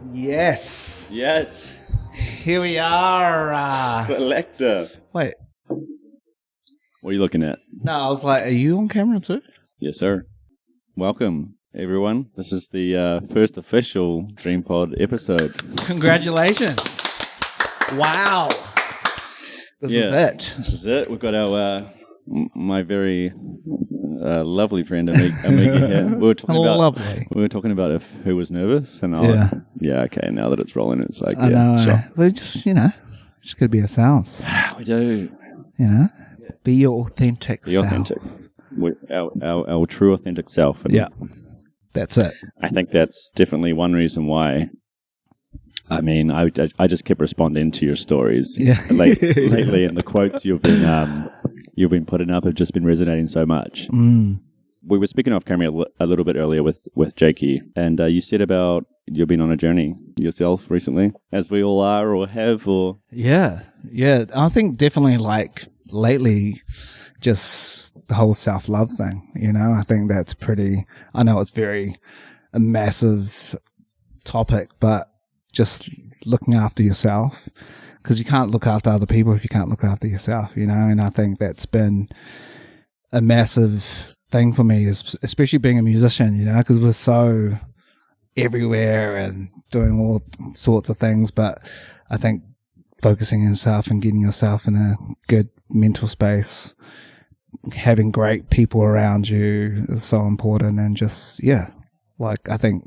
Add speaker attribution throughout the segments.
Speaker 1: Yes.
Speaker 2: Yes.
Speaker 1: Here we are.
Speaker 2: Selector.
Speaker 1: Wait.
Speaker 2: What are you looking at?
Speaker 1: No, I was like, are you on camera too?
Speaker 2: Yes, sir. Welcome, everyone. This is the first official DRMPOD episode.
Speaker 1: Congratulations. Wow. This is it.
Speaker 2: This is it. We've got our my very lovely friend Omega here. We were talking about who was nervous, and okay. Now that it's rolling, it's like
Speaker 1: I know.
Speaker 2: Sure.
Speaker 1: We just gotta be ourselves.
Speaker 2: We do.
Speaker 1: Be your authentic self.
Speaker 2: Authentic. Our true authentic self. And
Speaker 1: that's it.
Speaker 2: I think that's definitely one reason why. I mean, I just kept responding to your stories lately, and the quotes you've been putting up have just been resonating so much. We were speaking off camera a little bit earlier with Jakey, and you said about you've been on a journey yourself recently, as we all are or have, or
Speaker 1: yeah. I think definitely like lately, just the whole self-love thing. I think that's pretty. I know it's a massive topic, but just looking after yourself, because you can't look after other people if you can't look after yourself, and I think that's been a massive thing for me, especially being a musician, because we're so everywhere and doing all sorts of things, but I think focusing on yourself and getting yourself in a good mental space, having great people around you is so important. And just I think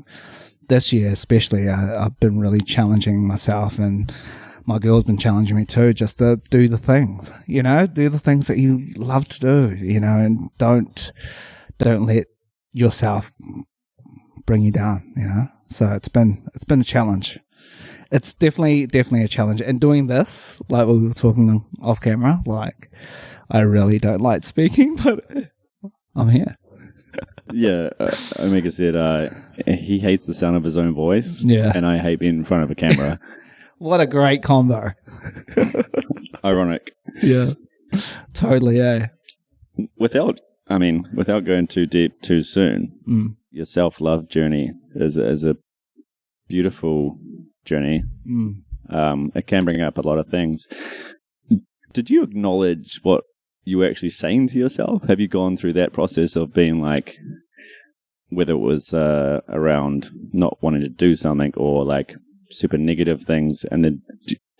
Speaker 1: this year especially, I've been really challenging myself, and my girl's been challenging me too, just to do the things, do the things that you love to do, and don't let yourself bring you down, So it's been a challenge. It's definitely a challenge. And doing this, like we were talking off camera, like I really don't like speaking, but I'm here.
Speaker 2: Yeah, Omega said he hates the sound of his own voice, and I hate being in front of a camera.
Speaker 1: What a great combo.
Speaker 2: Ironic.
Speaker 1: Yeah, totally,
Speaker 2: Without going too deep too soon, your self-love journey is a beautiful journey. It can bring up a lot of things. Did you acknowledge what you were actually saying to yourself? Have you gone through that process of being like, whether it was around not wanting to do something or like super negative things, and then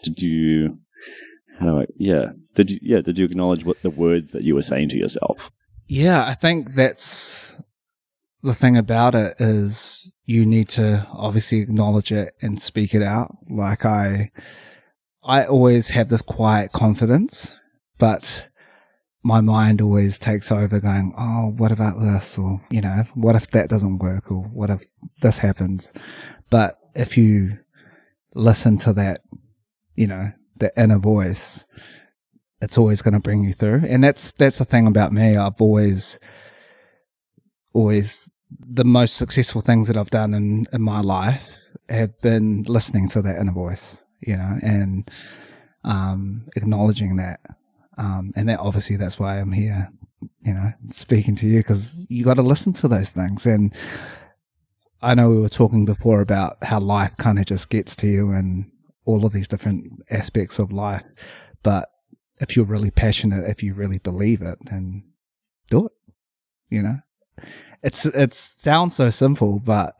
Speaker 2: did you acknowledge what the words that you were saying to yourself?
Speaker 1: Yeah, I think that's the thing about it, is you need to obviously acknowledge it and speak it out. Like I always have this quiet confidence, but my mind always takes over going, oh, what about this? Or, what if that doesn't work? Or what if this happens? But if you listen to that, the inner voice, it's always going to bring you through. And that's the thing about me. I've always the most successful things that I've done in my life have been listening to that inner voice, and acknowledging that. And that obviously that's why I'm here, speaking to you, because you got to listen to those things. And I know we were talking before about how life kind of just gets to you and all of these different aspects of life. But if you're really passionate, if you really believe it, then do it. It sounds so simple, but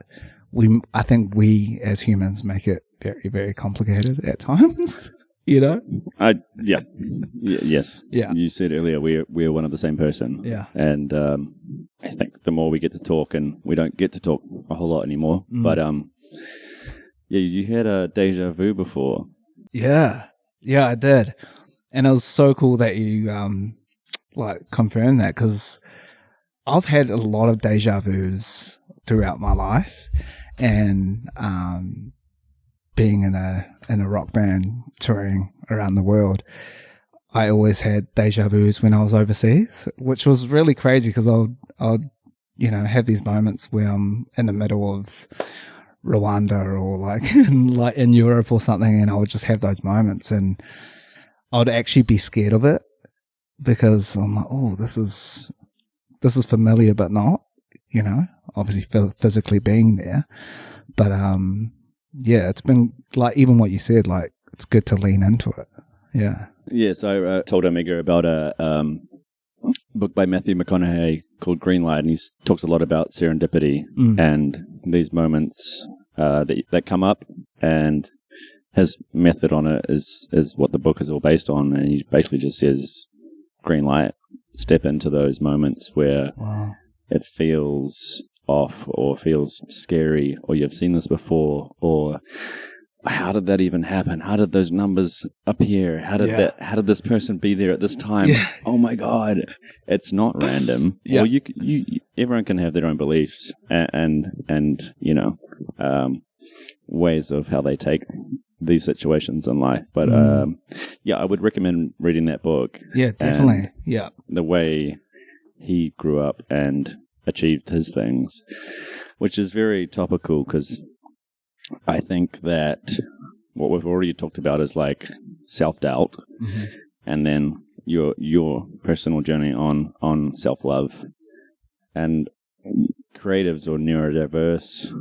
Speaker 1: I think we as humans make it very, very complicated at times. Yes.
Speaker 2: Yeah. You said earlier we're one of the same person.
Speaker 1: Yeah.
Speaker 2: And I think the more we get to talk, and we don't get to talk a whole lot anymore, but you had a deja vu before.
Speaker 1: Yeah, I did, and it was so cool that you confirmed that, because I've had a lot of deja vus throughout my life, and being in a rock band touring around the world, I always had deja vus when I was overseas, which was really crazy, because I'd have these moments where I'm in the middle of Rwanda or in Europe or something, and I would just have those moments, and I would actually be scared of it, because I'm like, oh, this is familiar, but not, obviously physically being there, but yeah, it's been like, even what you said, like, it's good to lean into it. Yeah.
Speaker 2: Yes, I told Omega about a book by Matthew McConaughey called Green Light, and he talks a lot about serendipity and these moments that come up, and his method on it is what the book is all based on, and he basically just says, green light, step into those moments where it feels off or feels scary, or you've seen this before, or how did that even happen? How did those numbers appear? How did this person be there at this time? Yeah. Oh my God. It's not random. Yeah. Or everyone can have their own beliefs and ways of how they take these situations in life. But I would recommend reading that book. Yeah,
Speaker 1: definitely. Yeah.
Speaker 2: The way he grew up and achieved his things, which is very topical, because I think that what we've already talked about is like self-doubt, and then your personal journey on self-love. And creatives or neurodiverse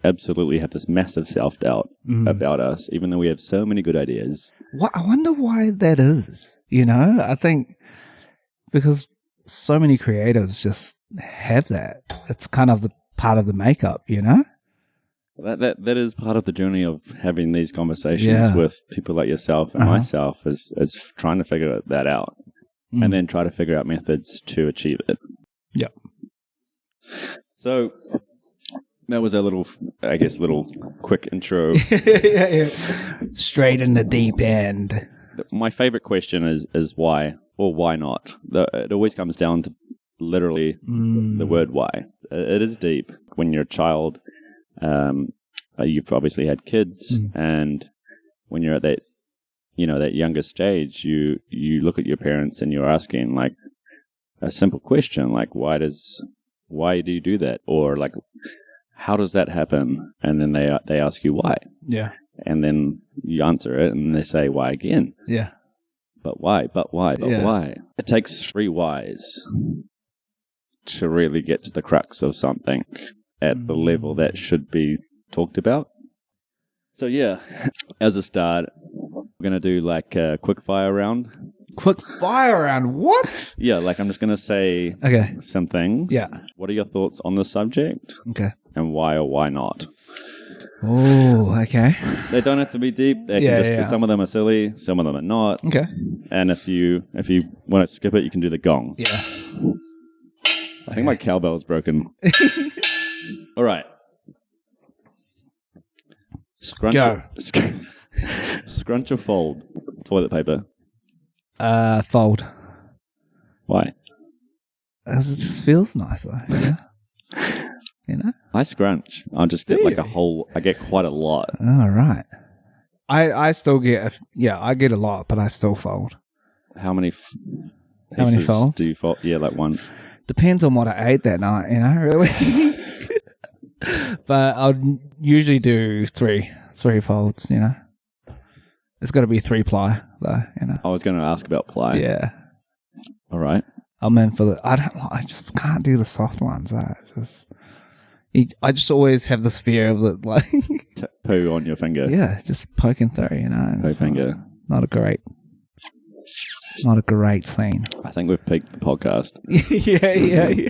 Speaker 2: absolutely have this massive self-doubt about us, even though we have so many good ideas.
Speaker 1: I wonder why that is, I think because so many creatives just have that. It's kind of the part of the makeup,
Speaker 2: That is part of the journey of having these conversations with people like yourself and myself, is trying to figure that out and then try to figure out methods to achieve it.
Speaker 1: Yep.
Speaker 2: So that was a little quick intro.
Speaker 1: Yeah. Straight in the deep end.
Speaker 2: My favorite question is why, or why not? It always comes down to literally the word why. It is deep. When you're a child, you've obviously had kids, and when you're at that, that younger stage, you look at your parents and you're asking like a simple question, like why do you do that, or like how does that happen? And then they ask you why.
Speaker 1: Yeah.
Speaker 2: And then you answer it, and they say why again.
Speaker 1: Yeah.
Speaker 2: But why? But why? But why? It takes 3 whys to really get to the crux of something at the level that should be talked about. So yeah, as a start, we're going to do like a quick fire round.
Speaker 1: Quick fire round? What?
Speaker 2: Yeah, like I'm just going to say some things.
Speaker 1: Yeah.
Speaker 2: What are your thoughts on the subject?
Speaker 1: Okay.
Speaker 2: And why or why not?
Speaker 1: Oh, okay.
Speaker 2: They don't have to be deep. They can just, some of them are silly, some of them are not.
Speaker 1: Okay.
Speaker 2: And if you want to skip it, you can do the gong.
Speaker 1: Yeah.
Speaker 2: I think my cowbell is broken. All right. Scrunch or fold toilet paper?
Speaker 1: Fold.
Speaker 2: Why?
Speaker 1: Because it just feels nicer.
Speaker 2: I scrunch. I'll just get I get quite a lot.
Speaker 1: Oh, right. I still get, I get a lot, but I still fold.
Speaker 2: How many
Speaker 1: folds
Speaker 2: do you fold? Yeah, like one.
Speaker 1: Depends on what I ate that night, really. But I'll usually do three folds, It's got to be 3-ply, though,
Speaker 2: I was going to ask about ply.
Speaker 1: Yeah.
Speaker 2: All right.
Speaker 1: I'm in for I just can't do the soft ones. I just always have this fear of it, like
Speaker 2: poo on your finger.
Speaker 1: Yeah, just poking through,
Speaker 2: Poo finger.
Speaker 1: Not a great scene.
Speaker 2: I think we've peaked the podcast.
Speaker 1: Yeah.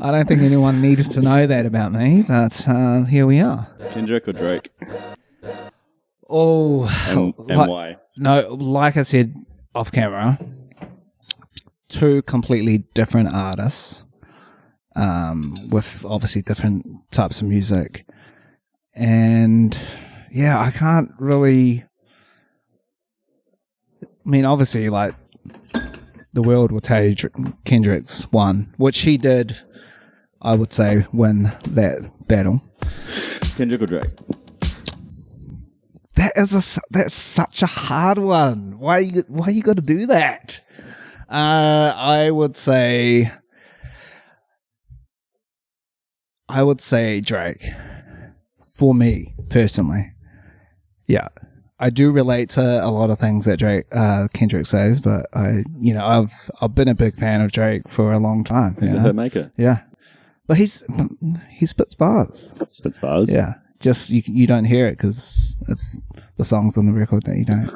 Speaker 1: I don't think anyone needed to know that about me, but here we are.
Speaker 2: Kendrick or Drake?
Speaker 1: Oh,
Speaker 2: and why?
Speaker 1: No, like I said off camera, 2 completely different artists, with obviously different types of music, and I can't really. I mean, obviously, like the world will tell you Kendrick's won, which he did. I would say win that battle.
Speaker 2: Kendrick or Drake?
Speaker 1: That's such a hard one. Why you got to do that? I would say Drake, for me personally. Yeah, I do relate to a lot of things that Kendrick says, but I've been a big fan of Drake for a long time.
Speaker 2: He's a hit maker.
Speaker 1: Yeah, But he spits bars.
Speaker 2: Spits bars?
Speaker 1: Yeah. Just, you don't hear it because it's the songs on the record that you don't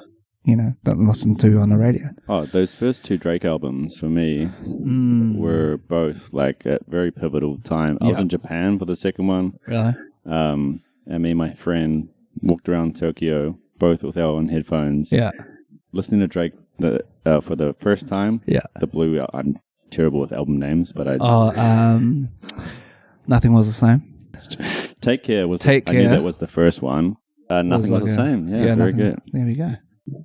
Speaker 1: listen to on the radio.
Speaker 2: Oh, those first 2 Drake albums for me were both like at very pivotal time. I was in Japan for the second one.
Speaker 1: Really?
Speaker 2: And me and my friend walked around Tokyo, both with our own headphones.
Speaker 1: Yeah.
Speaker 2: Listening to Drake for the first time.
Speaker 1: Yeah.
Speaker 2: The Blue, I'm terrible with album names, but
Speaker 1: Nothing Was the Same.
Speaker 2: Take Care was.
Speaker 1: Take Care.
Speaker 2: I knew that was the first one. Nothing was the same. Yeah, very good.
Speaker 1: There we go.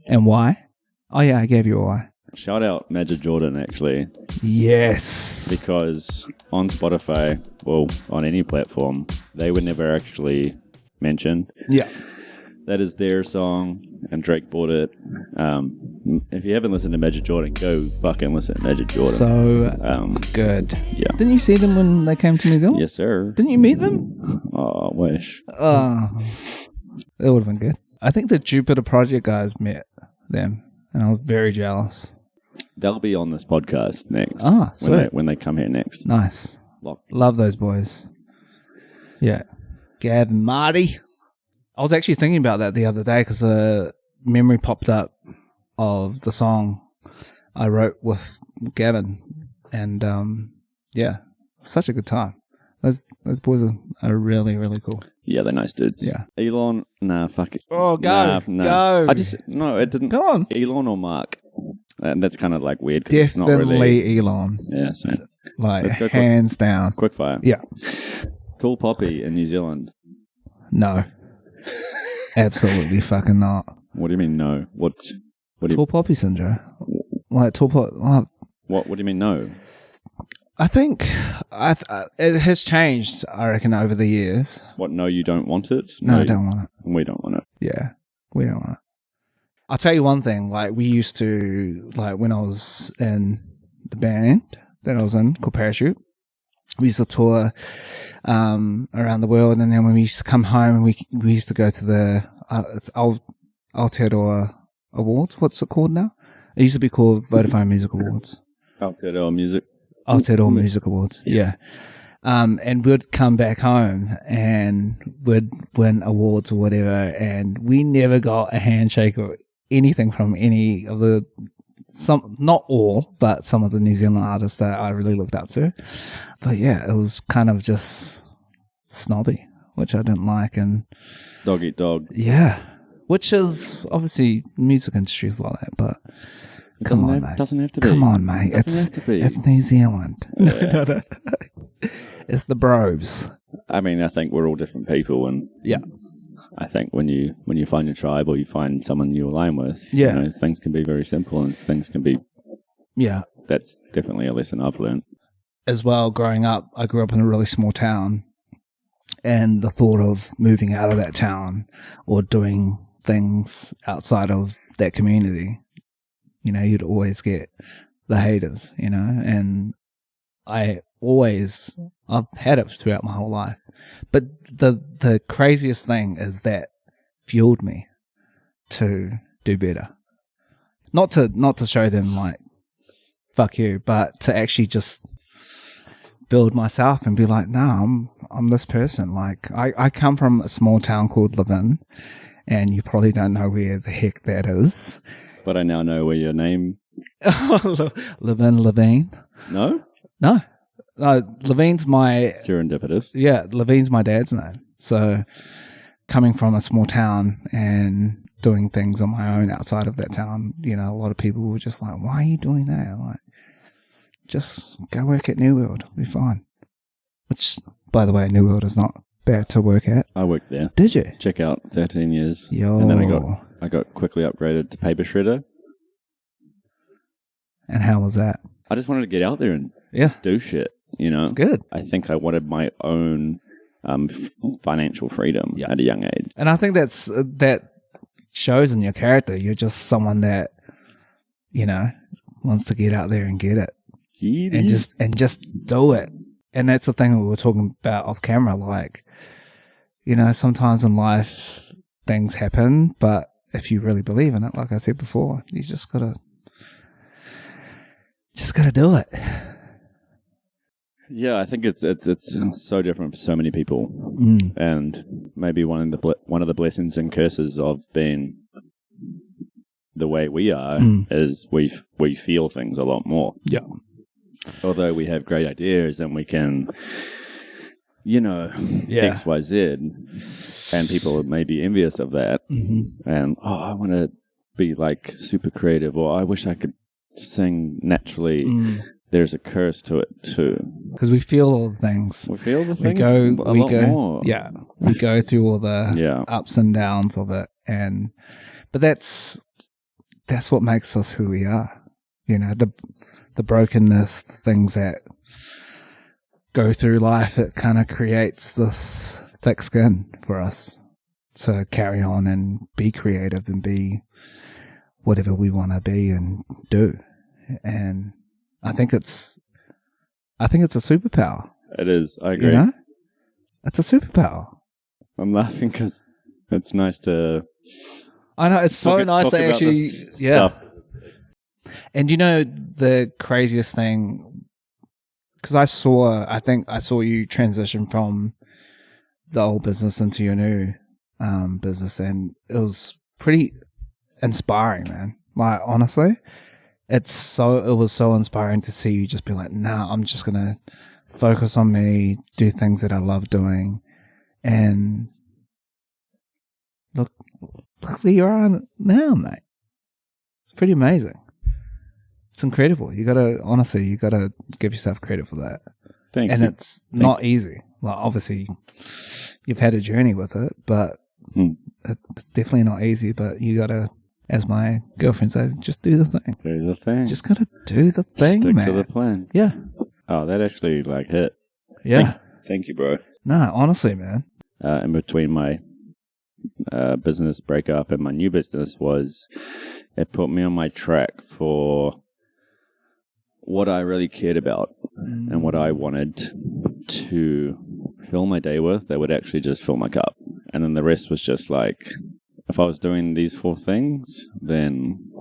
Speaker 1: And why? Oh yeah, I gave you a why.
Speaker 2: Shout out Major Jordan, actually.
Speaker 1: Yes.
Speaker 2: Because on Spotify, well, on any platform, they were never actually mentioned.
Speaker 1: Yeah.
Speaker 2: That is their song, and Drake bought it. If you haven't listened to Major Jordan, go fucking listen to Major Jordan.
Speaker 1: So good.
Speaker 2: Yeah.
Speaker 1: Didn't you see them when they came to New Zealand?
Speaker 2: Yes, sir.
Speaker 1: Didn't you meet them?
Speaker 2: Oh, I wish.
Speaker 1: It would have been good. I think the Jupiter Project guys met them, and I was very jealous.
Speaker 2: They'll be on this podcast next.
Speaker 1: Ah, sweet.
Speaker 2: When they come here next.
Speaker 1: Nice. Love those boys. Yeah. Gav and Marty. I was actually thinking about that the other day because a memory popped up of the song I wrote with Gavin. And, such a good time. Those boys are really, really cool.
Speaker 2: Yeah, they're nice dudes.
Speaker 1: Yeah.
Speaker 2: Elon, nah, fuck it.
Speaker 1: Oh, go.
Speaker 2: Nah.
Speaker 1: Go.
Speaker 2: It didn't.
Speaker 1: Go on.
Speaker 2: Elon or Mark. And that's kind of like weird.
Speaker 1: Definitely
Speaker 2: it's not really,
Speaker 1: Elon.
Speaker 2: Yeah, so.
Speaker 1: Like, hands down.
Speaker 2: Quick fire.
Speaker 1: Yeah.
Speaker 2: Tall Poppy in New Zealand.
Speaker 1: No. Absolutely fucking not.
Speaker 2: What do you mean no?
Speaker 1: Tall Poppy syndrome. Like, tall poppy.
Speaker 2: What do you mean no?
Speaker 1: I think it has changed, I reckon, over the years.
Speaker 2: What, no, you don't want it?
Speaker 1: No, I don't want it.
Speaker 2: We don't want it.
Speaker 1: Yeah, we don't want it. I'll tell you one thing, like, we used to, like, when I was in the band that I was in, called Parachute, we used to tour around the world, and then when we used to come home, we used to go to the it's Aotearoa Awards. What's it called now? It used to be called Vodafone Music Awards.
Speaker 2: Aotearoa
Speaker 1: Music Awards, yeah. And we'd come back home and we'd win awards or whatever, and we never got a handshake or anything from any of not all, but some of the New Zealand artists that I really looked up to. But yeah, it was kind of just snobby, which I didn't like. And
Speaker 2: dog eat dog.
Speaker 1: Yeah, which is obviously music industry is like that, but come on, mate.
Speaker 2: Doesn't have to be.
Speaker 1: Come on, mate. It's New Zealand.
Speaker 2: Yeah.
Speaker 1: No. It's the bros.
Speaker 2: I mean, I think we're all different people, and
Speaker 1: yeah,
Speaker 2: I think when you find your tribe or you find someone you align with,
Speaker 1: yeah,
Speaker 2: things can be very simple, and things can be.
Speaker 1: Yeah,
Speaker 2: that's definitely a lesson I've learned.
Speaker 1: As well, growing up, I grew up in a really small town, and the thought of moving out of that town or doing things outside of that community, you'd always get the haters, and I've had it throughout my whole life. But the craziest thing is that fueled me to do better. Not to show them like, fuck you, but to actually just build myself and be like, no, I'm this person. Like, I come from a small town called Levine, and you probably don't know where the heck that is.
Speaker 2: But I now know where your name...
Speaker 1: Levine.
Speaker 2: No?
Speaker 1: No. Levine's my...
Speaker 2: Serendipitous.
Speaker 1: Yeah, Levine's my dad's name. So, coming from a small town and doing things on my own outside of that town, a lot of people were just like, why are you doing that? I'm like, just go work at New World. It'll be fine. Which, by the way, New World is not bad to work at.
Speaker 2: I worked there.
Speaker 1: Did you?
Speaker 2: Check out 13 years.
Speaker 1: Yo.
Speaker 2: And then I got quickly upgraded to paper shredder.
Speaker 1: And how was that?
Speaker 2: I just wanted to get out there and do shit,
Speaker 1: It's good.
Speaker 2: I think I wanted my own financial freedom at a young age.
Speaker 1: And I think that shows in your character. You're just someone that, wants to get out there and get it. And just do it. And that's the thing that we were talking about off camera. Like, sometimes in life things happen, but if you really believe in it, like I said before, you just gotta do it.
Speaker 2: Yeah, I think it's so different for so many people, and maybe one of the blessings and curses of being the way we are is we feel things a lot more.
Speaker 1: Yeah.
Speaker 2: Although we have great ideas and we can, X, Y, Z, and people may be envious of that, and I want to be like super creative, or I wish I could sing naturally. There's a curse to it too,
Speaker 1: because we feel all the things.
Speaker 2: We feel the things.
Speaker 1: We go
Speaker 2: more.
Speaker 1: Yeah, we go through all the ups and downs of it, but that's what makes us who we are. The brokenness, the things that go through life, it kind of creates this thick skin for us to carry on and be creative and be whatever we want to be and do. And I think it's a superpower.
Speaker 2: It is. I agree.
Speaker 1: It's a superpower.
Speaker 2: I'm laughing because it's nice to.
Speaker 1: I know, it's so nice to actually, And the craziest thing, because I saw you transition from the old business into your new business, and it was pretty inspiring, man. Like, honestly, it was so inspiring to see you just be like, nah, I'm just gonna focus on me, do things that I love doing, and look where you are now, mate. It's pretty amazing. It's incredible. You gotta give yourself credit for that.
Speaker 2: Thank you.
Speaker 1: And it's not easy. Well, obviously, you've had a journey with it, but it's definitely not easy. But you gotta, as my girlfriend says, just do the thing.
Speaker 2: Do the thing.
Speaker 1: Just gotta do the thing,
Speaker 2: Stick
Speaker 1: man.
Speaker 2: to the plan.
Speaker 1: Yeah.
Speaker 2: Oh, that actually hit.
Speaker 1: Yeah.
Speaker 2: Thank you, bro.
Speaker 1: Nah, honestly, man.
Speaker 2: In between my business breakup and my new business it put me on my track for what I really cared about and what I wanted to fill my day with that would actually just fill my cup. And then the rest was just like, if I was doing these 4 things, then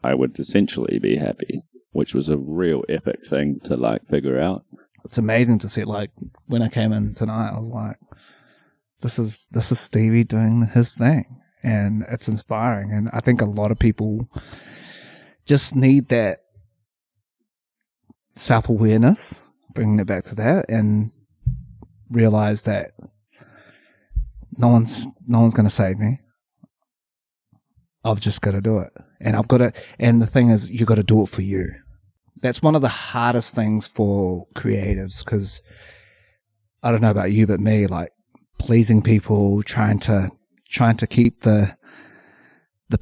Speaker 2: I would essentially be happy, which was a real epic thing to figure out.
Speaker 1: It's amazing to see, when I came in tonight, I was like, this is Stevie doing his thing, and it's inspiring. And I think a lot of people just need that self-awareness, bringing it back to that, and realize that no one's going to save me. I've just got to do it, and and the thing is, you got to do it for you. That's one of the hardest things for creatives, because I don't know about you, but me, pleasing people, trying to keep the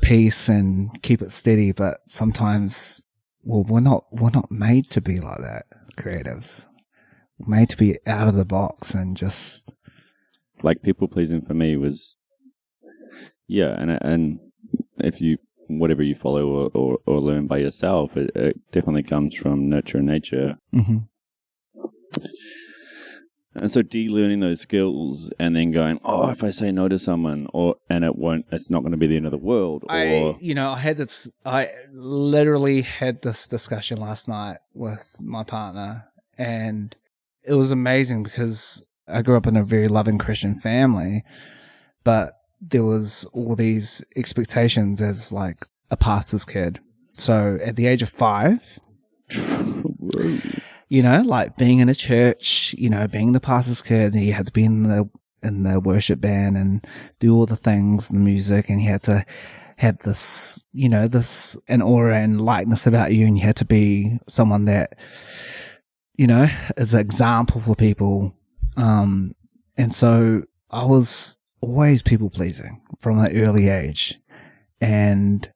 Speaker 1: peace and keep it steady, but sometimes, we're not made to be like that, creatives. We're made to be out of the box and just
Speaker 2: people pleasing for me was and if you whatever you follow or learn by yourself, it definitely comes from nurture and nature. And so de-learning those skills and then going, if I say no to someone, it's not going to be the end of the world.
Speaker 1: I literally had this discussion last night with my partner, and it was amazing because I grew up in a very loving Christian family, but there was all these expectations as a pastor's kid. So at the age of 5, being in a church, being the pastor's kid, and you had to be in the worship band and do all the things, the music, and you had to have this, an aura and lightness about you, and you had to be someone that, is an example for people. And so I was always people pleasing from an early age, and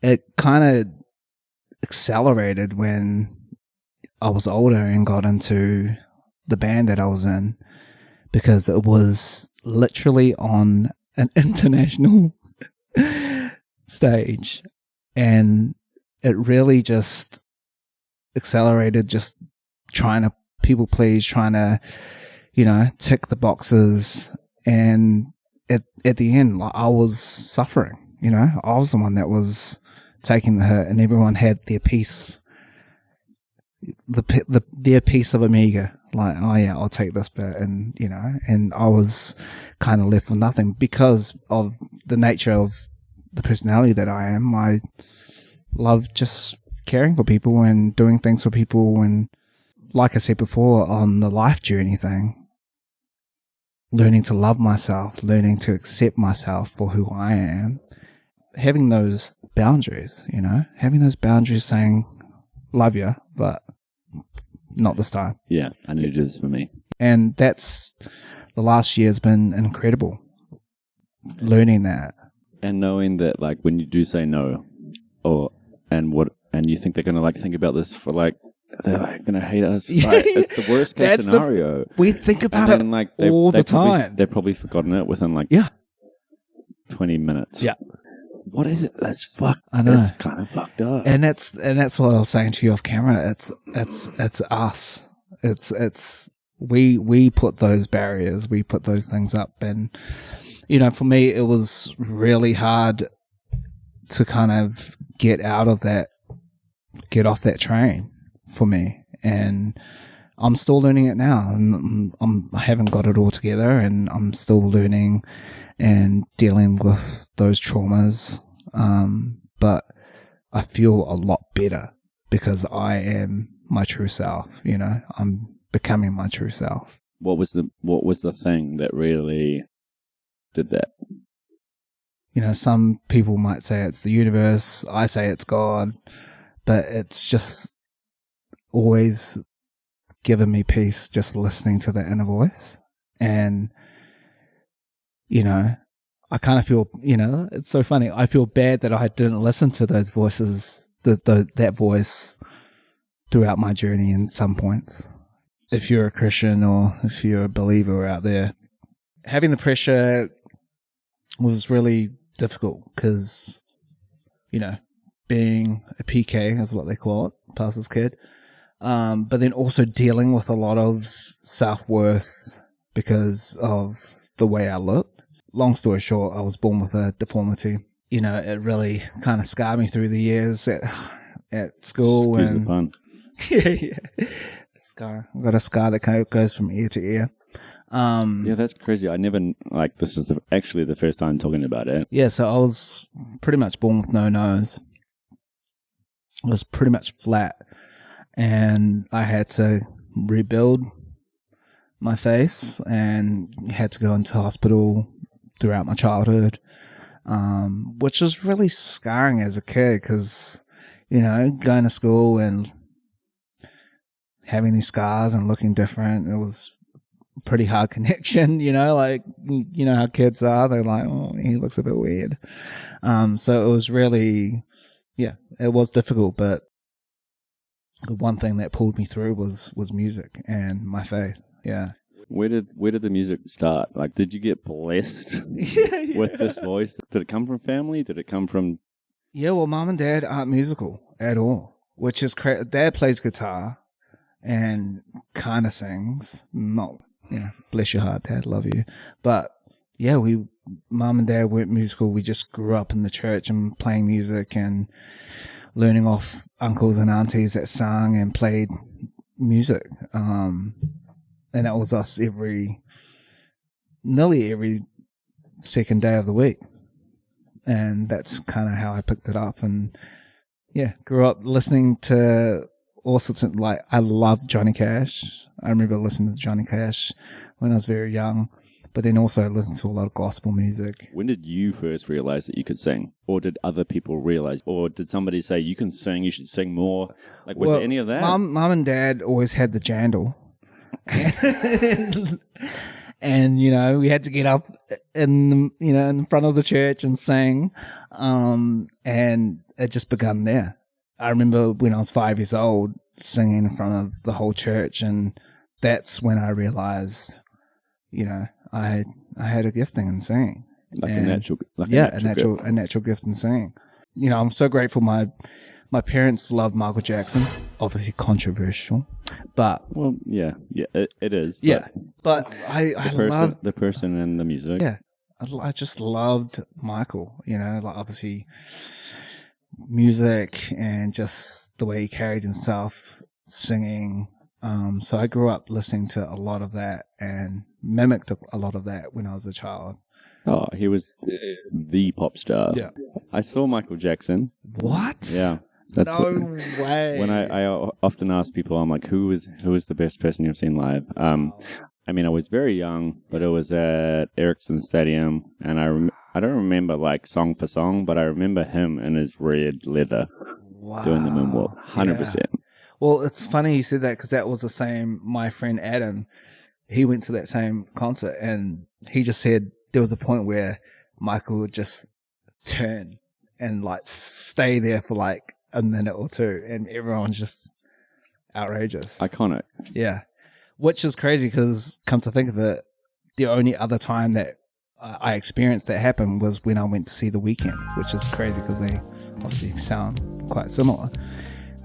Speaker 1: it kind of accelerated when I was older and got into the band that I was in, because it was literally on an international stage, and it really just accelerated, just trying to people please, trying to, tick the boxes. And at the end, I was suffering, I was the one that was taking the hit, and everyone had their piece. Their piece of Omega, Like, oh yeah, I'll take this bit, and and I was kind of left with nothing because of the nature of the personality that I am. I love just caring for people and doing things for people, and like I said before, on the life journey thing, learning to love myself, learning to accept myself for who I am, having those boundaries, having those boundaries saying, love you, but not this time.
Speaker 2: Yeah, I need to do this for me.
Speaker 1: And that's, the last year has been incredible, learning that.
Speaker 2: And knowing that, like, when you do say no, and you think they're going to, like, think about this for, like, they're like, going to hate us. Like, it's the worst case scenario.
Speaker 1: We think about it like, all the time.
Speaker 2: They've probably forgotten it within, like, 20 minutes.
Speaker 1: Yeah.
Speaker 2: What is it? That's fucked.
Speaker 1: I know.
Speaker 2: It's kind of fucked up.
Speaker 1: And that's what I was saying to you off camera. It's us. It's we put those barriers, we put those things up, and for me it was really hard to kind of get off that train for me, and I'm still learning it now. I haven't got it all together, and I'm still learning and dealing with those traumas. But I feel a lot better because I am my true self. I'm becoming my true self.
Speaker 2: What was the thing that really did that?
Speaker 1: Some people might say it's the universe. I say it's God, but it's just always given me peace just listening to the inner voice. And I kind of feel, it's so funny. I feel bad that I didn't listen to those voices, that voice throughout my journey in some points. If you're a Christian or if you're a believer out there, having the pressure was really difficult because, being a PK is what they call it, pastor's kid. But then also dealing with a lot of self-worth because of the way I look. Long story short, I was born with a deformity. It really kind of scarred me through the years at school.
Speaker 2: Excuse the pun.
Speaker 1: Yeah. Scar. I've got a scar that kind of goes from ear to ear.
Speaker 2: Yeah, that's crazy. I never, this is actually the first time talking about it.
Speaker 1: Yeah, so I was pretty much born with no nose. I was pretty much flat. And I had to rebuild my face and had to go into hospital throughout my childhood, which was really scarring as a kid because, going to school and having these scars and looking different, it was a pretty hard connection, how kids are. They're like, oh, he looks a bit weird. So it was really, it was difficult, but the one thing that pulled me through was music and my faith. Yeah.
Speaker 2: Where did the music start? Like, did you get blessed with this voice? Did it come from family? Did it come from...
Speaker 1: Yeah, well, mom and dad aren't musical at all, which is Dad plays guitar and kind of sings. Not, bless your heart, Dad, love you. But yeah, mom and dad weren't musical. We just grew up in the church and playing music and learning off uncles and aunties that sang and played music. And that was us nearly every second day of the week. And that's kind of how I picked it up. And yeah, grew up listening to all sorts of, I loved Johnny Cash. I remember listening to Johnny Cash when I was very young, but then also I listened to a lot of gospel music.
Speaker 2: When did you first realize that you could sing? Or did other people realize? Or did somebody say, you can sing, you should sing more? Was there any of that?
Speaker 1: Mom and dad always had the jandle. And we had to get up in front of the church and sing, and it just begun there. I remember when I was 5 years old singing in front of the whole church, and that's when I realized I had a gifting in singing,
Speaker 2: a natural
Speaker 1: gift in singing. I'm so grateful. My parents loved Michael Jackson. Obviously controversial, but
Speaker 2: it is.
Speaker 1: Yeah, but I love
Speaker 2: the person and the music.
Speaker 1: Yeah, I just loved Michael. Obviously music and just the way he carried himself, singing, So I grew up listening to a lot of that and mimicked a lot of that when I was a child.
Speaker 2: Oh, he was the pop star.
Speaker 1: Yeah.
Speaker 2: I saw Michael Jackson.
Speaker 1: What?
Speaker 2: Yeah.
Speaker 1: No way.
Speaker 2: When I often ask people, I'm like, who is the best person you've seen live? I mean, I was very young, but it was at Ericsson Stadium, and I don't remember like song for song, but I remember him in his red leather doing the moonwalk, 100%.
Speaker 1: Yeah. Well, it's funny you said that because that was the same. My friend Adam, he went to that same concert, and he just said there was a point where Michael would just turn and like stay there for like a minute or two, and everyone's just outrageous.
Speaker 2: Iconic.
Speaker 1: Yeah. Which is crazy because, come to think of it, the only other time that I experienced that happen was when I went to see The Weeknd, which is crazy because they obviously sound quite similar.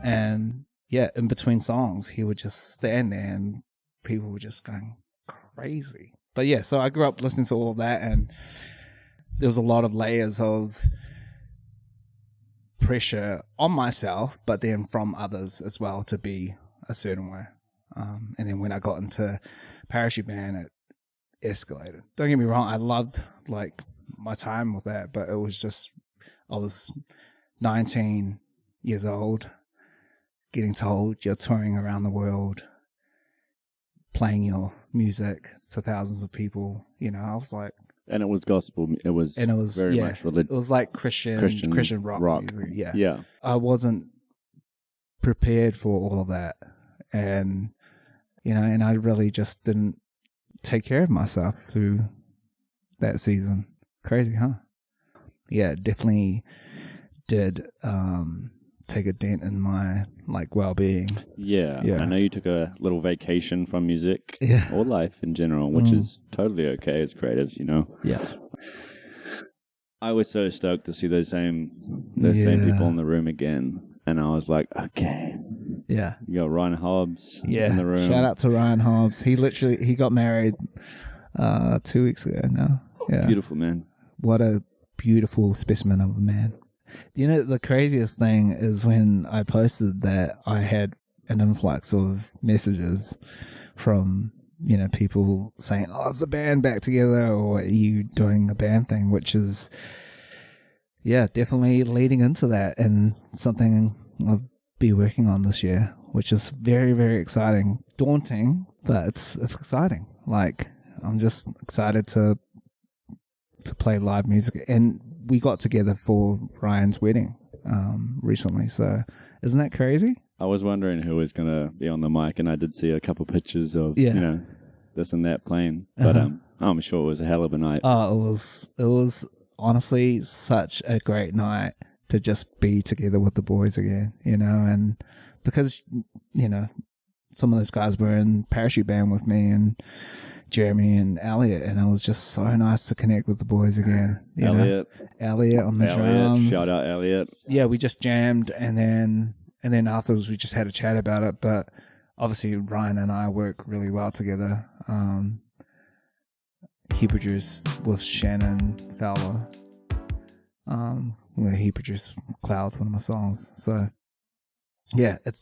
Speaker 1: And yeah, in between songs, he would just stand there and people were just going crazy. But yeah, so I grew up listening to all of that, and there was a lot of layers of pressure on myself, but then from others as well to be a certain way. And then when I got into Parachute Band, it escalated. Don't get me wrong, I loved like my time with that, but it was just, I was 19 years old, getting told you're touring around the world, playing your music to thousands of people. You know, I was like,
Speaker 2: and it was gospel. It was very much religious.
Speaker 1: It was like Christian rock music. Yeah,
Speaker 2: yeah.
Speaker 1: I wasn't prepared for all of that, and you know, and I really just didn't take care of myself through that season. Crazy, huh? Yeah, definitely did take a dent in my like well-being.
Speaker 2: Yeah. I know you took a little vacation from music or life in general, which is totally okay as creatives, you know.
Speaker 1: Yeah.
Speaker 2: I was so stoked to see those same people in the room again, and I was like, okay.
Speaker 1: Yeah.
Speaker 2: You got Ryan Hobbs in the room.
Speaker 1: Shout out to Ryan Hobbs. He got married 2 weeks ago now. Yeah.
Speaker 2: Beautiful man.
Speaker 1: What a beautiful specimen of a man. You know, the craziest thing is when I posted that, I had an influx of messages from, you know, people saying, oh, is the band back together, or are you doing a band thing, which is, yeah, definitely leading into that and something I'll be working on this year, which is very, very exciting. Daunting, but it's exciting. Like, I'm just excited to play live music, and we got together for Ryan's wedding recently, so isn't that crazy?
Speaker 2: I was wondering who was going to be on the mic, and I did see a couple pictures of you know, this and that playing, but I'm sure it was a hell of a night.
Speaker 1: Oh, it was honestly such a great night to just be together with the boys again, you know, and because, you know, some of those guys were in Parachute Band with me, and Jeremy and Elliot, and it was just so nice to connect with the boys again. Elliot on the drums.
Speaker 2: Shout out Elliot.
Speaker 1: Yeah, we just jammed, and then afterwards we just had a chat about it. But obviously Ryan and I work really well together. He produced with Shannon Fowler. Where he produced Clouds, one of my songs. So yeah, it's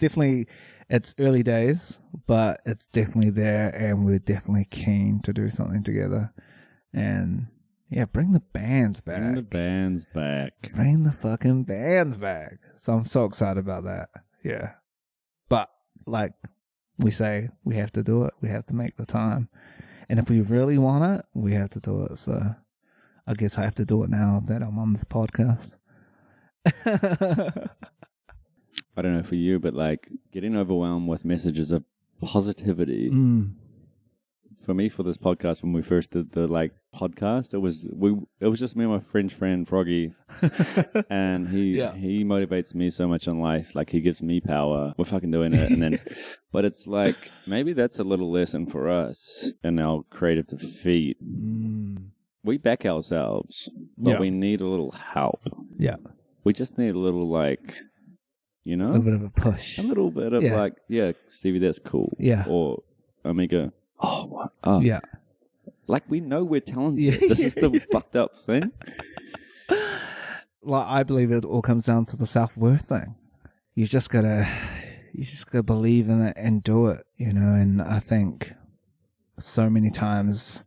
Speaker 1: early days, but it's definitely there, and we're definitely keen to do something together. And yeah, bring the bands back.
Speaker 2: Bring the bands back.
Speaker 1: Bring the fucking bands back. So I'm so excited about that. Yeah. But like we say, we have to do it. We have to make the time. And if we really want it, we have to do it. So I guess I have to do it now that I'm on this podcast.
Speaker 2: I don't know for you, but like getting overwhelmed with messages of positivity. For me, for this podcast, when we first did the like podcast, it was just me and my French friend Froggy, and he motivates me so much in life. Like, he gives me power. We're fucking doing it, and then, but it's like maybe that's a little lesson for us in our creative defeat. We back ourselves, but we need a little help. Yeah, we just need a little, like, you know,
Speaker 1: a bit of a push,
Speaker 2: a little bit of like, yeah, Stevie, that's cool. Yeah, or Omega. Oh, what? Oh. Yeah. Like, we know we're talented. Yeah. This is the fucked up thing.
Speaker 1: Like, I believe it all comes down to the self-worth thing. You just gotta you just gotta believe in it and do it, you know. And I think so many times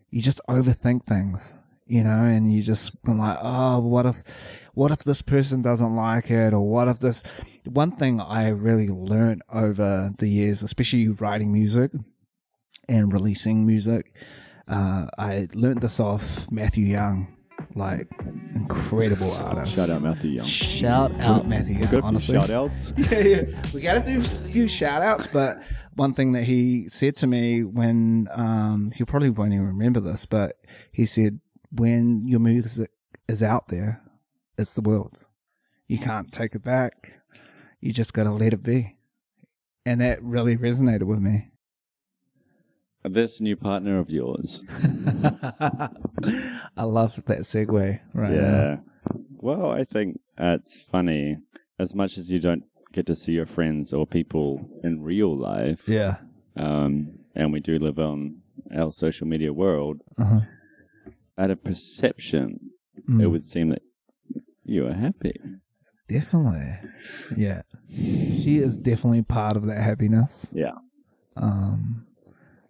Speaker 1: you just overthink things, you know, and you just been like, oh, what if this person doesn't like it, or what if this. One thing I really learned over the years, especially writing music and releasing music, I learned this off Matthew Young, like incredible artist.
Speaker 2: Shout out Matthew Young.
Speaker 1: Shout out Matthew Young. Honestly,
Speaker 2: shout outs.
Speaker 1: yeah. We gotta do a few shout outs, but one thing that he said to me when he probably won't even remember this, but he said, when your music is out there, it's the world's. You can't take it back. You just gotta let it be. And that really resonated with me.
Speaker 2: This new partner of yours.
Speaker 1: I love that segue right now.
Speaker 2: Well, I think it's funny. As much as you don't get to see your friends or people in real life, and we do live on our social media world, at a perception, it would seem that you are happy.
Speaker 1: Definitely. Yeah. She is definitely part of that happiness.
Speaker 2: Yeah.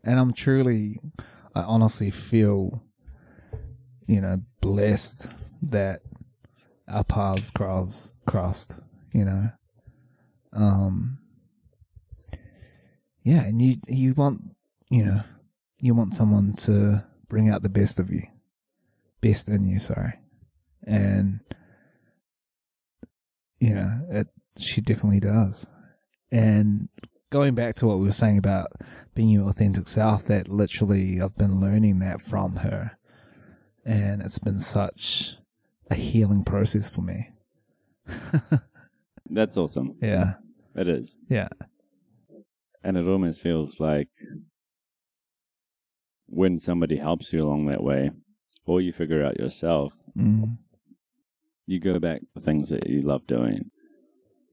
Speaker 1: And I honestly feel, you know, blessed that our paths crossed, you know. Yeah, and you want, you know, you want someone to bring out the best of you. Best in you, sorry. And, you know, she definitely does. And going back to what we were saying about being your authentic self, that literally I've been learning that from her. And it's been such a healing process for me.
Speaker 2: That's awesome.
Speaker 1: Yeah.
Speaker 2: It is.
Speaker 1: Yeah.
Speaker 2: And it almost feels like when somebody helps you along that way, or you figure out yourself, you go back to things that you love doing.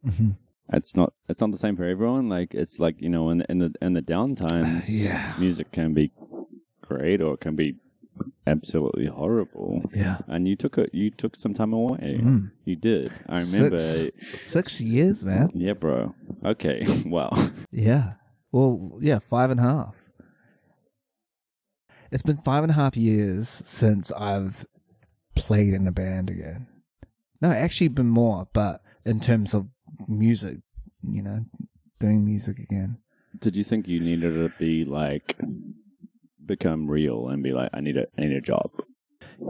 Speaker 2: Mm-hmm. It's not the same for everyone. Like, it's like, you know, in the down times, music can be great or it can be absolutely horrible.
Speaker 1: Yeah.
Speaker 2: And you took some time away. You did. I remember
Speaker 1: 6 years, man.
Speaker 2: Yeah, bro. Okay. Wow.
Speaker 1: Yeah. Well, yeah, 5.5. It's been 5.5 years since I've played in a band again. No, actually been more, but in terms of music, you know, doing music again.
Speaker 2: Did you think you needed to be like, become real and be like, I need a job?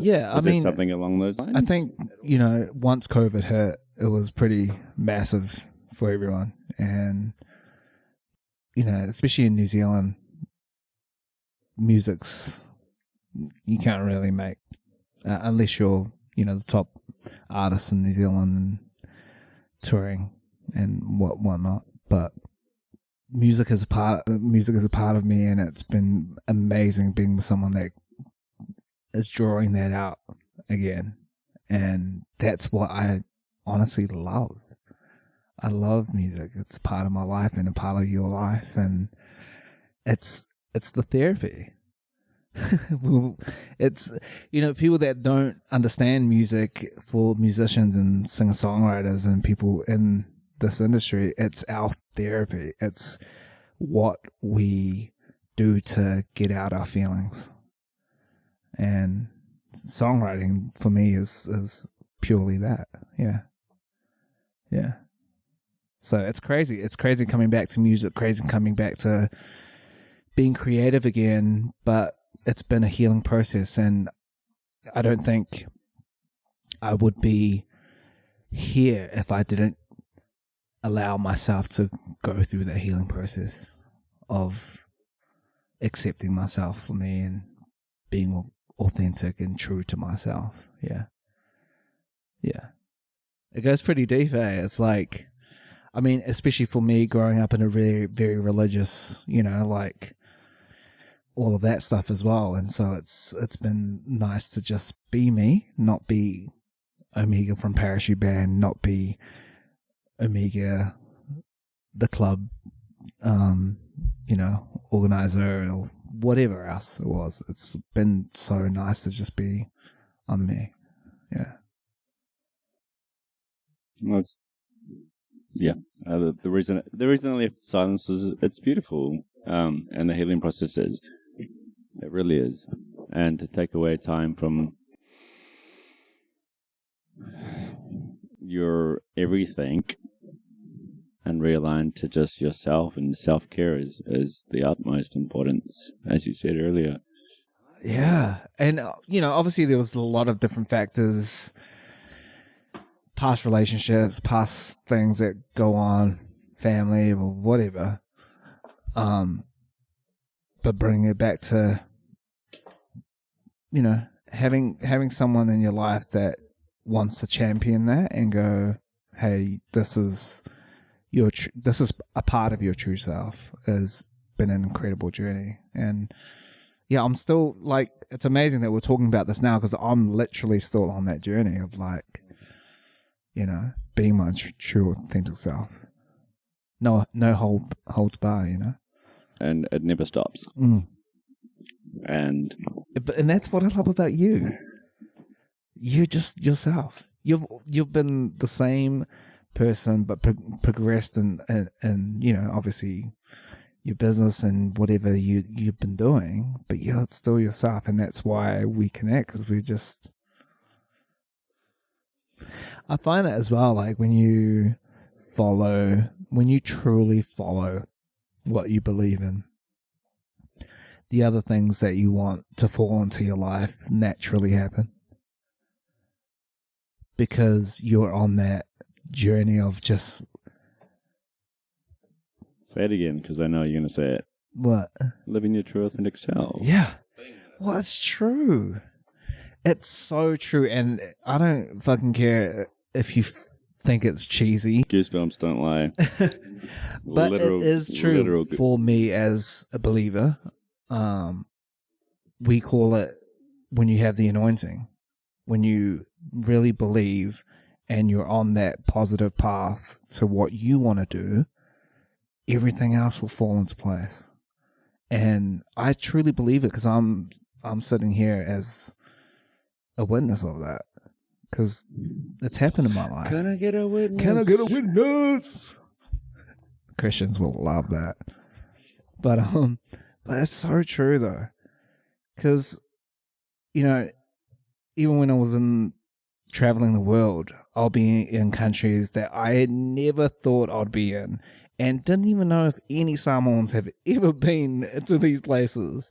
Speaker 1: Yeah,
Speaker 2: I mean, something along those lines?
Speaker 1: I think, you know, once COVID hit, it was pretty massive for everyone. And, you know, especially in New Zealand, you can't really make, unless you're, you know, the top artists in New Zealand and touring and whatnot. But music is a part of me, and it's been amazing being with someone that is drawing that out again. And that's what I honestly love. I love music. It's a part of my life and a part of your life, and it's the therapy. It's, you know, people that don't understand music, for musicians and singer-songwriters and people in this industry, it's our therapy. It's what we do to get out our feelings. And songwriting for me is purely that. Yeah. So it's crazy. It's crazy coming back to music, crazy coming back to being creative again, but it's been a healing process, and I don't think I would be here if I didn't allow myself to go through that healing process of accepting myself for me and being authentic and true to myself. Yeah. It goes pretty deep, eh? It's like, I mean, especially for me growing up in a very, very religious, you know, like all of that stuff as well. And so it's been nice to just be me, not be Omega from Parachute Band, not be Omega, the club, you know, organizer or whatever else it was. It's been so nice to just be me. Yeah.
Speaker 2: Well, Yeah. The reason I left silence is it's beautiful, and the healing process is. It really is. And to take away time from your everything and realign to just yourself, and self-care is the utmost importance, as you said earlier.
Speaker 1: Yeah. And, obviously there was a lot of different factors, past relationships, past things that go on, family or whatever. But bringing it back to, having someone in your life that wants to champion that and go, hey, this is a part of your true self, has been an incredible journey. And yeah, I'm still like, it's amazing that we're talking about this now, because I'm literally still on that journey of like, being my true authentic self. No holds bar,
Speaker 2: And it never stops. And
Speaker 1: that's what I love about you. You're just yourself. You've been the same person, but progressed and obviously your business and whatever you've been doing, but you're still yourself, and that's why we connect, because I find it as well, like when you truly follow what you believe in, the other things that you want to fall into your life naturally happen, because you're on that journey of just...
Speaker 2: Say it again, because I know you're going to say it.
Speaker 1: What?
Speaker 2: Living your true authentic self.
Speaker 1: Yeah. Well, it's true. It's so true, and I don't fucking care if you think it's cheesy.
Speaker 2: Goosebumps don't lie.
Speaker 1: But it is true for me as a believer. We call it when you have the anointing. When you really believe and you're on that positive path to what you want to do, everything else will fall into place. And I truly believe it, because I'm sitting here as a witness of that, because it's happened in my life.
Speaker 2: Can I get a witness?
Speaker 1: Can I get a witness? Christians will love that. But it's so true though, because even when I was traveling the world, I'll be in countries that I had never thought I'd be in, and didn't even know if any Samoans have ever been to these places.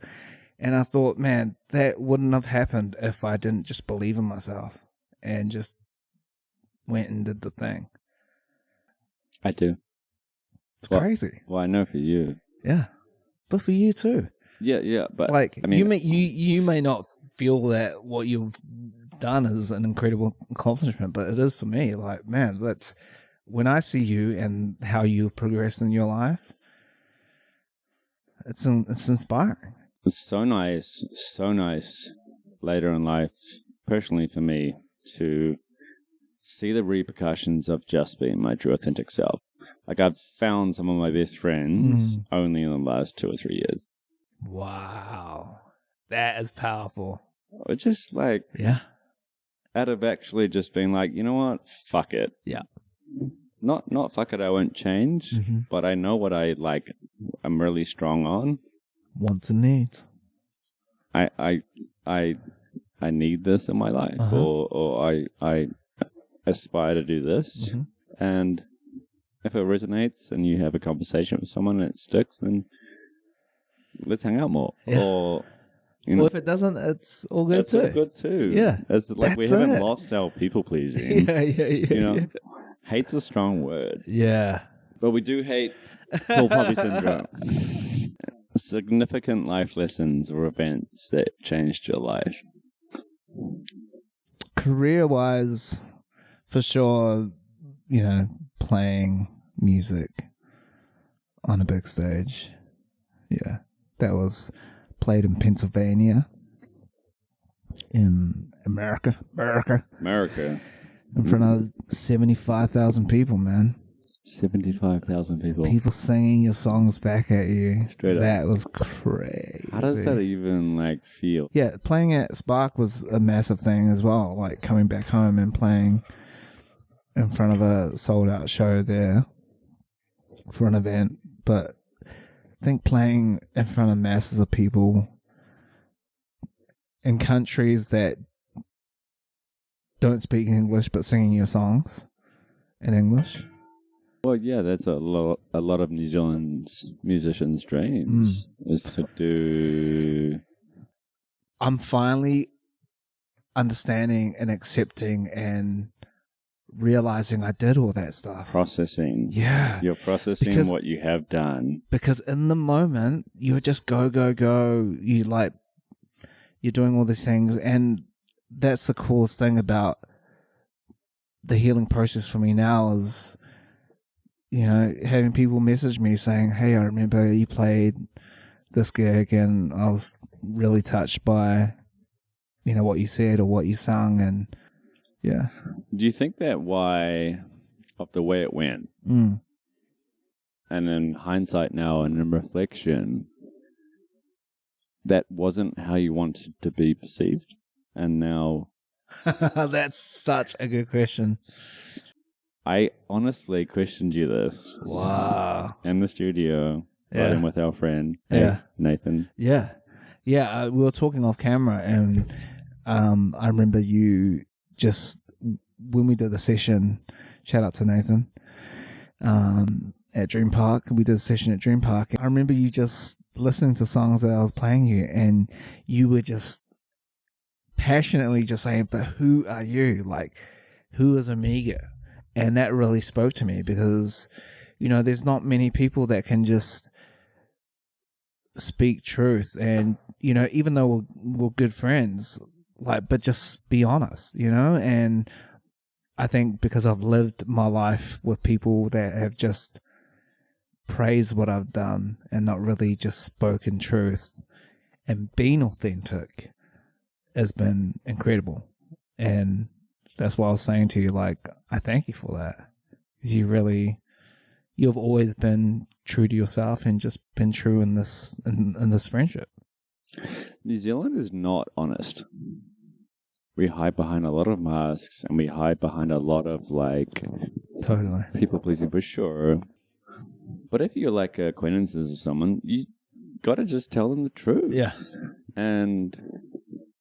Speaker 1: And I thought, man, that wouldn't have happened if I didn't just believe in myself and just went and did the thing.
Speaker 2: I do.
Speaker 1: It's crazy.
Speaker 2: Well, I know for you.
Speaker 1: Yeah. But for you too.
Speaker 2: Yeah, but
Speaker 1: like,
Speaker 2: I mean,
Speaker 1: you may not feel that what you've done is an incredible accomplishment, but it is for me. Like, man, that's when I see you and how you've progressed in your life, it's inspiring.
Speaker 2: It's so nice later in life, personally for me, to see the repercussions of just being my true authentic self. Like, I've found some of my best friends only in the last 2 or 3 years.
Speaker 1: Wow. That is powerful.
Speaker 2: It's just like,
Speaker 1: yeah,
Speaker 2: out of actually just being like, you know what, fuck it.
Speaker 1: Yeah.
Speaker 2: Not fuck it, I won't change, but I know what I'm really strong on.
Speaker 1: Wants and needs.
Speaker 2: I need this in my life, or I aspire to do this, and if it resonates and you have a conversation with someone and it sticks, then let's hang out more. Yeah. Or
Speaker 1: if it doesn't, it's all good too.
Speaker 2: All good too.
Speaker 1: Yeah,
Speaker 2: it's like we haven't lost our people pleasing.
Speaker 1: Yeah.
Speaker 2: Hate's a strong word.
Speaker 1: Yeah,
Speaker 2: but we do hate tall poppy syndrome. Significant life lessons or events that changed your life.
Speaker 1: Career-wise, for sure, playing music on a big stage. Yeah, that was played in Pennsylvania, in America. In front of 75,000 people, man.
Speaker 2: 75,000 people.
Speaker 1: People singing your songs back at you.
Speaker 2: Straight up.
Speaker 1: That was crazy.
Speaker 2: How does that even feel?
Speaker 1: Yeah, playing at Spark was a massive thing as well. Like coming back home and playing in front of a sold out show there for an event, but I think playing in front of masses of people in countries that don't speak English but singing your songs in English.
Speaker 2: Well, yeah, that's a lot of New Zealand's musicians' dreams is to do.
Speaker 1: I'm finally understanding and accepting and realizing I did all that stuff.
Speaker 2: Processing.
Speaker 1: Yeah.
Speaker 2: You're processing what you have done.
Speaker 1: Because in the moment, you're just go, go, go. You're doing all these things. And that's the coolest thing about the healing process for me now is, having people message me saying, hey, I remember you played this gig and I was really touched by, what you said or what you sung. And yeah.
Speaker 2: Do you think that why of the way it went, and in hindsight now and in reflection, that wasn't how you wanted to be perceived? And now...
Speaker 1: That's such a good question.
Speaker 2: I honestly questioned you this.
Speaker 1: Wow.
Speaker 2: In the studio, writing with our friend, Nathan.
Speaker 1: Yeah. Yeah, we were talking off camera and I remember you just... when we did the session, shout out to Nathan, at Dream Park. We did a session at Dream Park. I remember you just listening to songs that I was playing you, and you were just passionately just saying, but who are you? Like, who is Omega? And that really spoke to me because, there's not many people that can just speak truth. And, even though we're good friends, but just be honest, and I think because I've lived my life with people that have just praised what I've done and not really just spoken truth and been authentic has been incredible. And that's why I was saying to you, I thank you for that. Because you've always been true to yourself and just been true in this friendship.
Speaker 2: New Zealand is not honest. We hide behind a lot of masks and we hide behind a lot of
Speaker 1: totally
Speaker 2: people pleasing for sure. But if you're acquaintances of someone, you gotta just tell them the truth.
Speaker 1: Yeah.
Speaker 2: And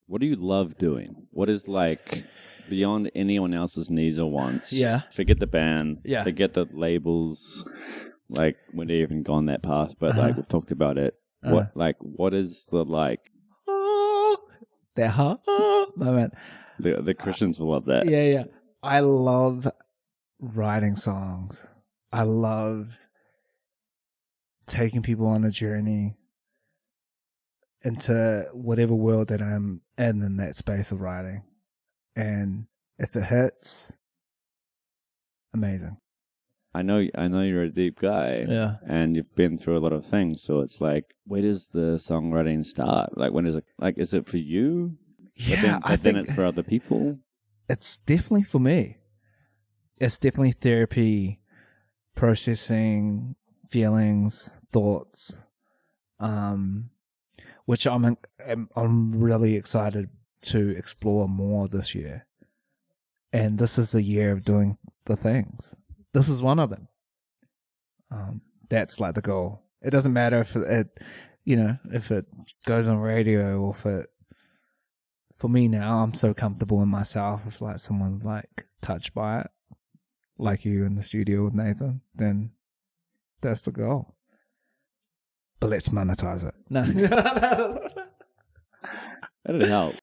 Speaker 2: what do you love doing? What is beyond anyone else's needs or wants?
Speaker 1: Yeah.
Speaker 2: Forget the band.
Speaker 1: Yeah.
Speaker 2: Forget the labels. We're not even gone that path, but we've talked about it. What is the
Speaker 1: that moment?
Speaker 2: The Christians will love that.
Speaker 1: Yeah. I love writing songs. I love taking people on a journey into whatever world that I'm in that space of writing. And if it hits, amazing.
Speaker 2: I know you're a deep guy.
Speaker 1: Yeah.
Speaker 2: And you've been through a lot of things. So it's where does the songwriting start? When is it, is it for you?
Speaker 1: Yeah.
Speaker 2: But then it's for other people?
Speaker 1: It's definitely for me. It's definitely therapy, processing feelings, thoughts, which I'm really excited to explore more this year. And this is the year of doing the things. This is one of them. That's the goal. It doesn't matter if if it goes on radio or if it. For me now, I'm so comfortable in myself. If someone's touched by it, like you in the studio with Nathan, then that's the goal. But let's monetize it. No.
Speaker 2: That'd help.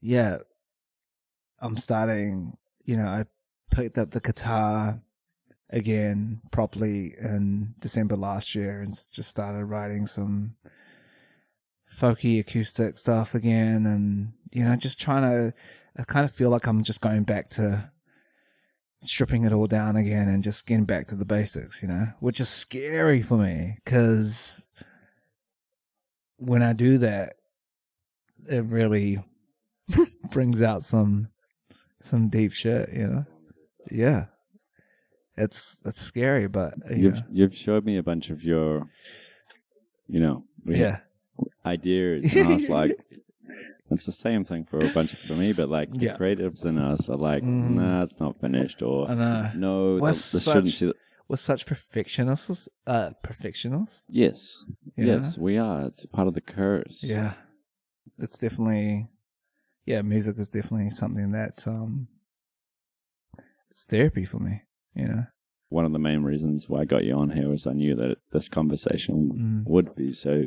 Speaker 1: Yeah. I'm starting, I picked up the guitar again properly in December last year and just started writing some folky acoustic stuff again. And, just trying to, I kind of feel like I'm just going back to stripping it all down again and just getting back to the basics, which is scary for me because when I do that, it really brings out some deep shit, Yeah. It's scary, but
Speaker 2: you've showed me a bunch of your, ideas, and I was like, it's the same thing for a bunch for me, but the creatives in us are nah, it's not finished, or no, this shouldn't.
Speaker 1: we're such perfectionists. Perfectionists.
Speaker 2: Yes.
Speaker 1: You
Speaker 2: Yes,
Speaker 1: know?
Speaker 2: we are. It's part of the curse.
Speaker 1: Yeah, it's definitely. Yeah, music is definitely something that it's therapy for me. You know.
Speaker 2: One of the main reasons why I got you on here was I knew that this conversation would be so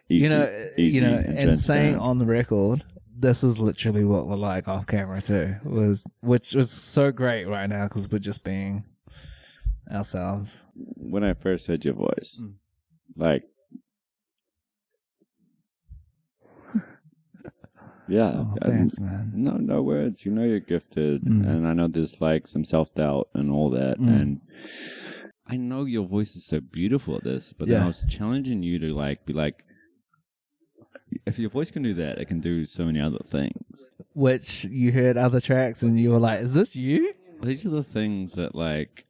Speaker 2: easy,
Speaker 1: and saying on the record, this is literally what we're like off camera too. Which was so great right now because we're just being ourselves.
Speaker 2: When I first heard your voice, like, yeah,
Speaker 1: Oh, thanks, man.
Speaker 2: No words. You know you're gifted, and I know there's like some self-doubt and all that, and I know your voice is so beautiful at this, but then I was challenging you to like be like, if your voice can do that, it can do so many other things.
Speaker 1: Which you heard other tracks and you were like, is this you?
Speaker 2: These are the things that like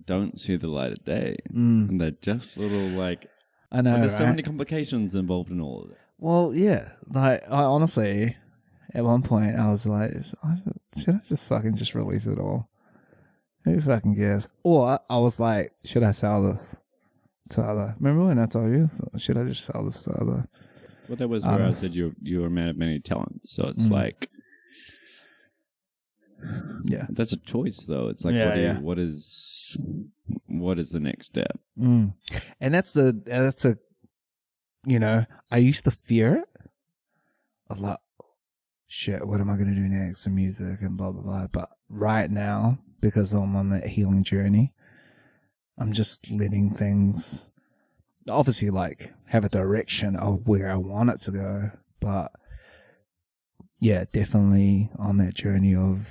Speaker 2: don't see the light of day, and they're just little like.
Speaker 1: I know,
Speaker 2: there's
Speaker 1: right?
Speaker 2: so many complications involved in all of it.
Speaker 1: Well, yeah. Like, I honestly, at one point, I was like, should I just fucking just release it all? Who fucking cares? Or I was like, should I sell this to other? Remember when I told you? So should I just sell this to other?
Speaker 2: Well, that was where I said you were a man of many talents. So it's like,
Speaker 1: yeah,
Speaker 2: that's a choice, though. It's like, what is the next step?
Speaker 1: And that's a. You know, I used to fear it a lot. Shit, what am I going to do next in music and blah, blah, blah. But right now, because I'm on that healing journey, I'm just letting things obviously like have a direction of where I want it to go. But yeah, definitely on that journey of,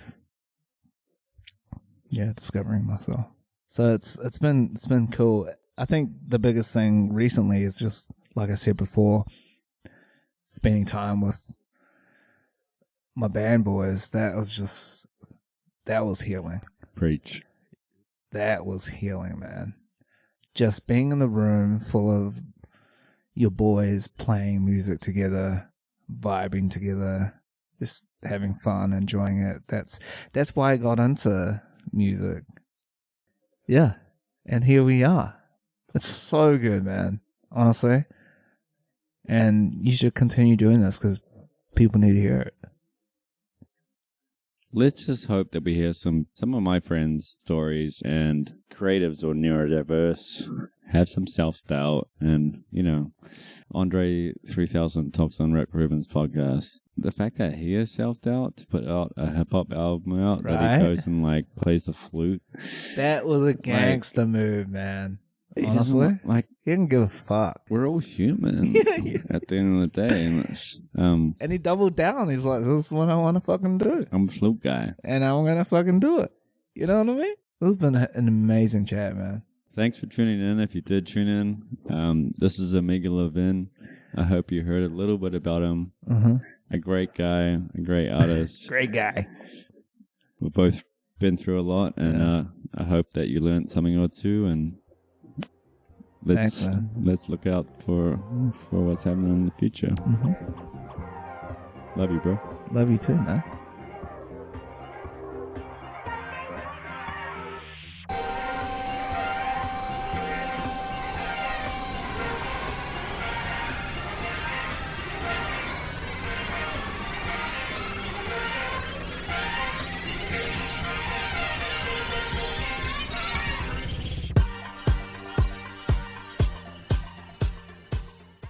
Speaker 1: discovering myself. So it's been cool. I think the biggest thing recently is just, like I said before, spending time with my band boys. That was healing.
Speaker 2: Preach.
Speaker 1: That was healing, man. Just being in the room full of your boys playing music together, vibing together, just having fun, enjoying it. That's why I got into music. Yeah. And here we are. It's so good, man. Honestly. And you should continue doing this because people need to hear it.
Speaker 2: Let's just hope that we hear some of my friends' stories and creatives or neurodiverse have some self-doubt. And, Andre 3000 talks on Rick Rubin's podcast. The fact that he has self-doubt to put out a hip-hop album out,
Speaker 1: right?
Speaker 2: That he goes and, like, plays the flute.
Speaker 1: That was a gangster move, man. Honestly, he didn't give a fuck.
Speaker 2: We're all human at the end of the day.
Speaker 1: And he doubled down. He's like, this is what I want to fucking do.
Speaker 2: I'm a flute guy.
Speaker 1: And I'm going to fucking do it. You know what I mean? This has been an amazing chat, man.
Speaker 2: Thanks for tuning in. If you did tune in, this is Omega Levine. I hope you heard a little bit about him. A great guy, a great artist.
Speaker 1: Great guy.
Speaker 2: We've both been through a lot, and I hope that you learned something or two, and let's look out for what's happening in the future. Love you, bro.
Speaker 1: Love you too, man.